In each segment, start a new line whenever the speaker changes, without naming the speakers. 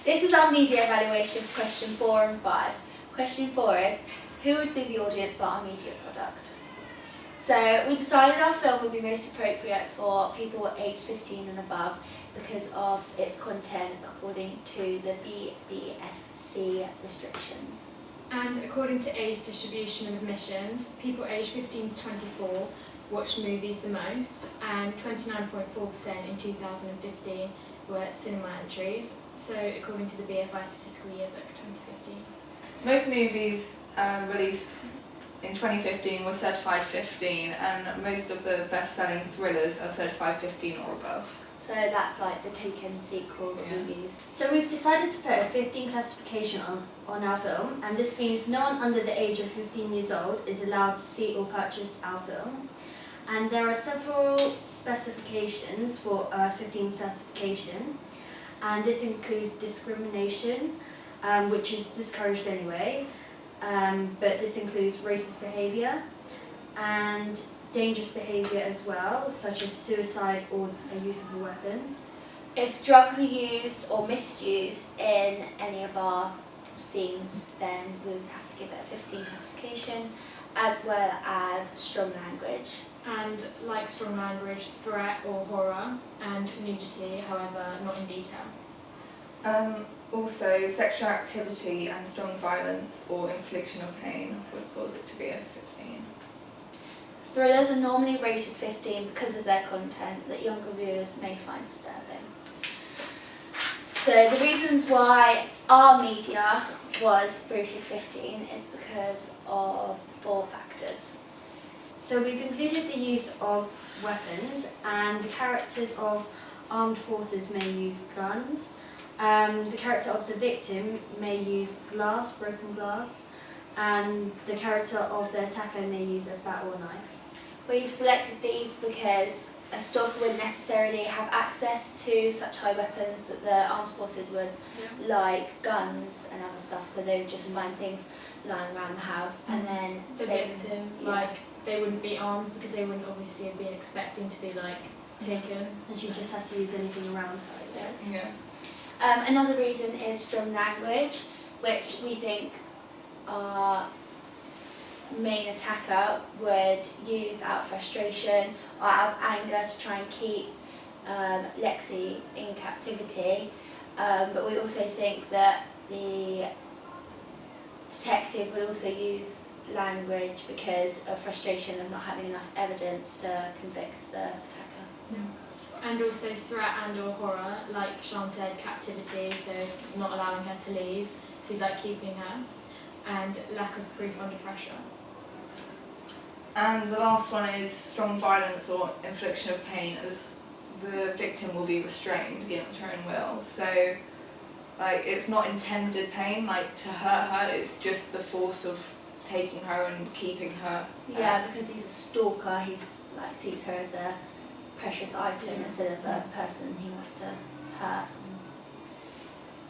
This is our media evaluation for question 4 and 5. Question 4 is, who would be the audience for our media product? So we decided our film would be most appropriate for people aged 15 and above because of its content according to the BBFC restrictions.
And according to age distribution of admissions, people aged 15 to 24 watched movies the most, and 29.4% in 2015 were cinema entries, so according to the BFI Statistical Yearbook 2015.
Most movies released in 2015 were certified 15, and most of the best-selling thrillers are certified 15 or above.
So that's like the Taken sequel that we used.
So we've decided to put a 15 classification on our film, and this means no one under the age of 15 years old is allowed to see or purchase our film. And there are several specifications for a 15 certification, and this includes discrimination, which is discouraged anyway, but this includes racist behaviour and dangerous behaviour as well, such as suicide or a use of a weapon.
If drugs are used or misused in any of our scenes, then we would have to give it a 15 classification, as well as strong language.
And like strong language, threat or horror, and nudity, however, not in detail.
Also, sexual activity and strong violence or infliction of pain would cause it to be a 15.
Thrillers are normally rated 15 because of their content that younger viewers may find disturbing. So the reasons why our media was rated 15 is because of 4 factors.
So we've included the use of weapons, and the characters of armed forces may use guns. The character of the victim may use glass, broken glass, and the character of the attacker may use a bat or knife.
We've selected these because a stalker wouldn't necessarily have access to such high weapons that the armed forces would, like guns and other stuff, so they would just find things lying around the house. And then
The victim, they wouldn't be armed because they wouldn't obviously have been expecting to be taken.
And she just has to use anything around her, I guess.
Yeah.
Another reason is strong language, which we think our main attacker would use out of frustration or out of anger to try and keep Lexi in captivity. But we also think that the detective would also use language because of frustration of not having enough evidence to convict the attacker.
And also threat and or horror, like Sian said, captivity, so not allowing her to leave, so he's keeping her, and lack of proof under pressure.
And the last one is strong violence or infliction of pain, as the victim will be restrained against her own will. So, it's not intended pain, to hurt her, it's just the force of taking her and keeping her.
Yeah, because he's a stalker, he's sees her as a precious item instead of a person he wants to hurt.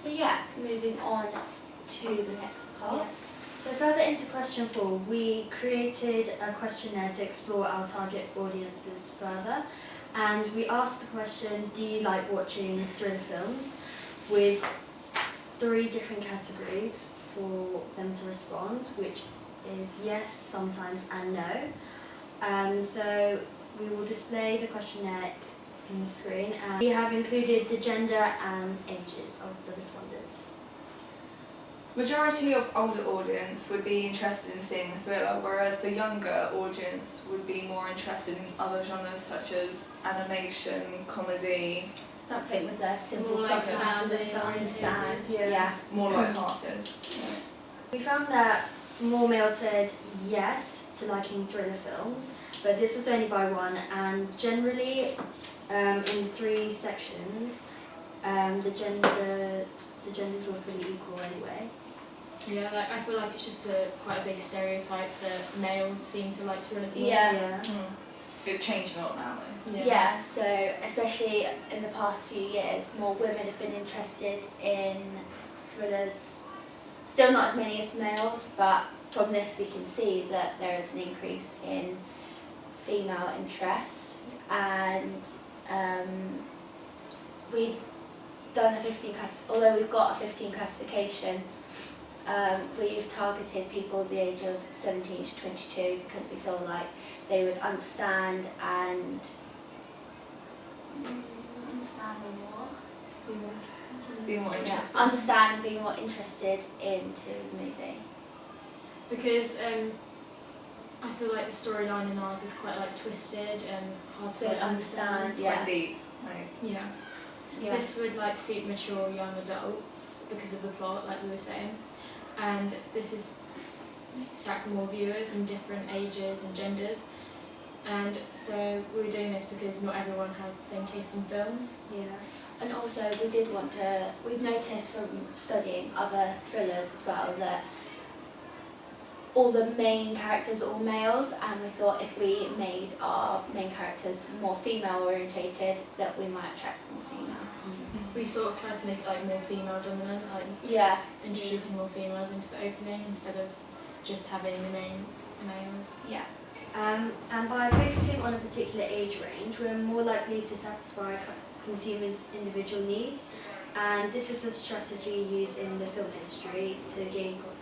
So moving on to the next part.
So further into question 4, we created a questionnaire to explore our target audiences further, and we asked the question, do you like watching thriller films, with 3 different categories for them to respond, which is yes, sometimes and no. So we will display the questionnaire in the screen, and we have included the gender and ages of the respondents.
Majority of older audience would be interested in seeing a thriller, whereas the younger audience would be more interested in other genres such as animation, comedy.
Something with a simple
More
plot
like
for them
family
to understand.
oriented.
Yeah.
More light-hearted.
We found that more males said yes to liking thriller films, but this was only by 1, and generally in 3 sections the genders were pretty equal anyway.
Yeah, I feel like it's just quite a big stereotype that males seem to like thrillers more.
Yeah.
It's changing a lot now though.
Yeah, so especially in the past few years, more women have been interested in thrillers. Still not as many as males, but from this we can see that there is an increase in female interest, and we've done a 15 although we've got a 15 classification, we've targeted people the age of 17 to 22 because we feel like they would understand and
Be more interested.
understand and be more interested into the movie.
Because I feel like the storyline in ours is quite like twisted and hard to
To
like,
understand,
Quite
yeah.
deep. Like,
Yeah.
Yeah.
This would like suit mature young adults because of the plot, like we were saying, and this is attract more viewers in different ages and genders. And so we were doing this because not everyone has the same taste in films.
Yeah.
And also we've noticed from studying other thrillers as well that all the main characters are all males, and we thought if we made our main characters more female orientated that we might attract more females.
We sort of tried to make it like more female dominant, like
Yeah.
introducing more females into the opening instead of just having the main males.
Yeah.
And by focusing on a particular age range, we're more likely to satisfy consumers' individual needs, and this is a strategy used in the film industry to gain profit.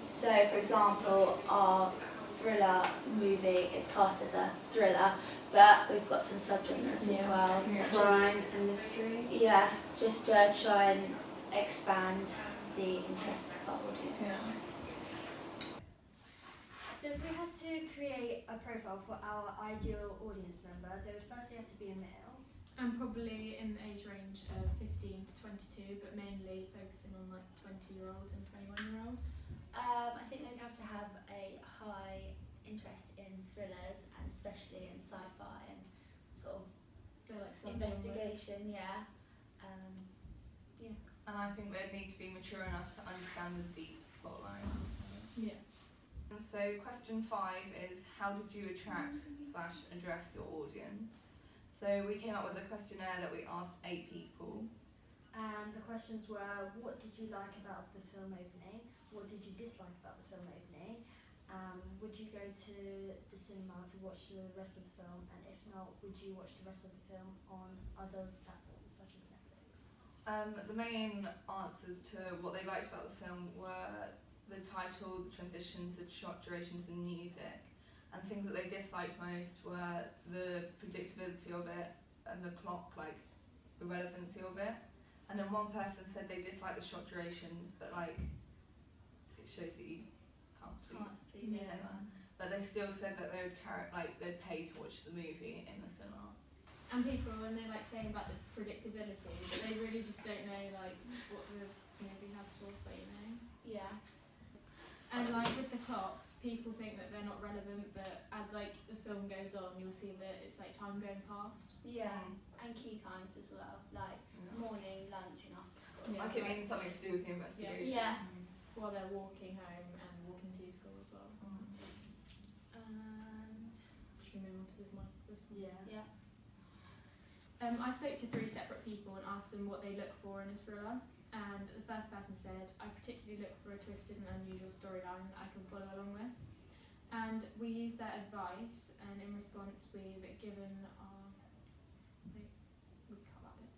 So, for example, our thriller movie is classed as a thriller, but we've got some subgenres as
Yeah.
well,
Yeah.
such
Crime and mystery.
as just to try and expand the interest of our audience.
yeah.
So if we had to create a profile for our ideal audience member, they would firstly have to be a male.
And probably in the age range of 15 to 22, but mainly focusing on like 20-year-olds and 21-year-olds.
I think they'd have to have a high interest in thrillers, and especially in sci-fi and sort of
They're like subgenres.
investigation, yeah.
And I think they'd need to be mature enough to understand the deep plotline.
Yeah.
So question 5 is, how did you attract/address your audience? So we came up with a questionnaire that we asked 8 people.
And the questions were, what did you like about the film opening? What did you dislike about the film opening? Would you go to the cinema to watch the rest of the film? And if not, would you watch the rest of the film on other platforms such as Netflix?
The main answers to what they liked about the film were the title, the transitions, the shot durations and music. And things that they disliked most were the predictability of it and the clock, like the relevancy of it. And then one person said they disliked the shot durations, but like it shows that you can't please
Yeah.
anyone. But they still said that they would they'd pay to watch the movie in the cinema.
And people, when they're like saying about the predictability, but they really just don't know like what the movie has to offer, you know.
Yeah.
And like with the clocks, people think that they're not relevant, but as like the film goes on, you'll see that it's like time going past.
Yeah. And key times as well, like morning, lunch and after school.
Yeah.
Like it means something to do with the investigation.
Yeah.
While they're walking home and walking to school as well.
And
Should we move on to this one?
yeah.
I spoke to 3 separate people and asked them what they look for in a thriller. And the first person said, I particularly look for a twisted and unusual storyline that I can follow along with. And we used their advice, and in response we've given our... Wait, we cut that bit.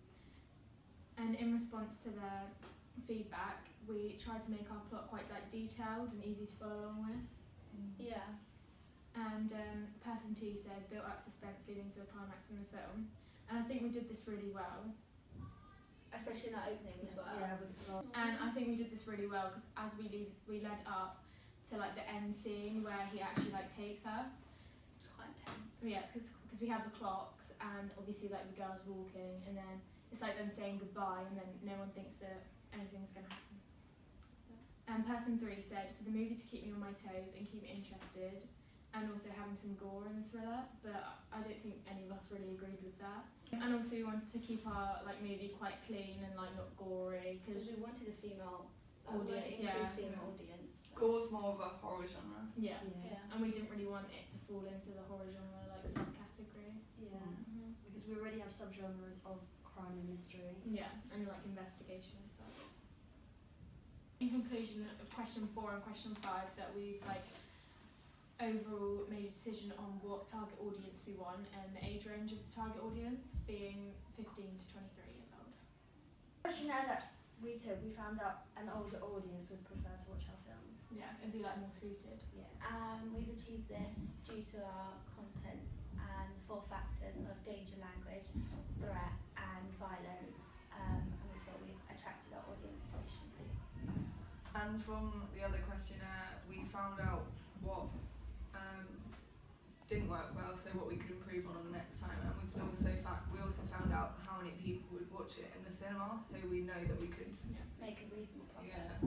And in response to their feedback, we tried to make our plot quite like detailed and easy to follow along with.
Yeah.
And person 2 said, built up suspense leading to a climax in the film. And I think we did this really well.
Especially in that opening as well.
Yeah, with the plot.
And I think we did this really well because as we led up to like the end scene where he actually like takes her.
It's quite intense.
Yeah, because we have the clocks and obviously like the girls walking, and then it's like them saying goodbye, and then no one thinks that anything's gonna happen. And person 3 said, for the movie to keep me on my toes and keep me interested, and also having some gore in the thriller, but I don't think any of us really agreed with that. And also we wanted to keep our like movie quite clean and like not gory,
Because
because
we wanted a female
Audience,
increased
yeah.
female audience.
Gore's more of a horror genre.
yeah.
Yeah.
And we didn't really want it to fall into the horror genre like subcategory.
Yeah.
Mm-hmm.
Because we already have subgenres of crime and mystery.
Yeah, and like investigation and stuff. In conclusion of question 4 and question 5, that we've like overall made a decision on what target audience we want and the age range of the target audience being 15 to 23 years old.
Questionnaire that we took, we found out an older audience would prefer to watch our film.
Yeah, it'd be like more suited.
Yeah.
We've achieved this due to our content and the 4 factors of danger language, threat and violence, and we feel we've attracted our audience sufficiently.
And from the other questionnaire, we found out what didn't work well, so what we could improve on the next time, and we also found out how many people would watch it in the cinema, so we know that we could
Make a reasonable profit.
yeah.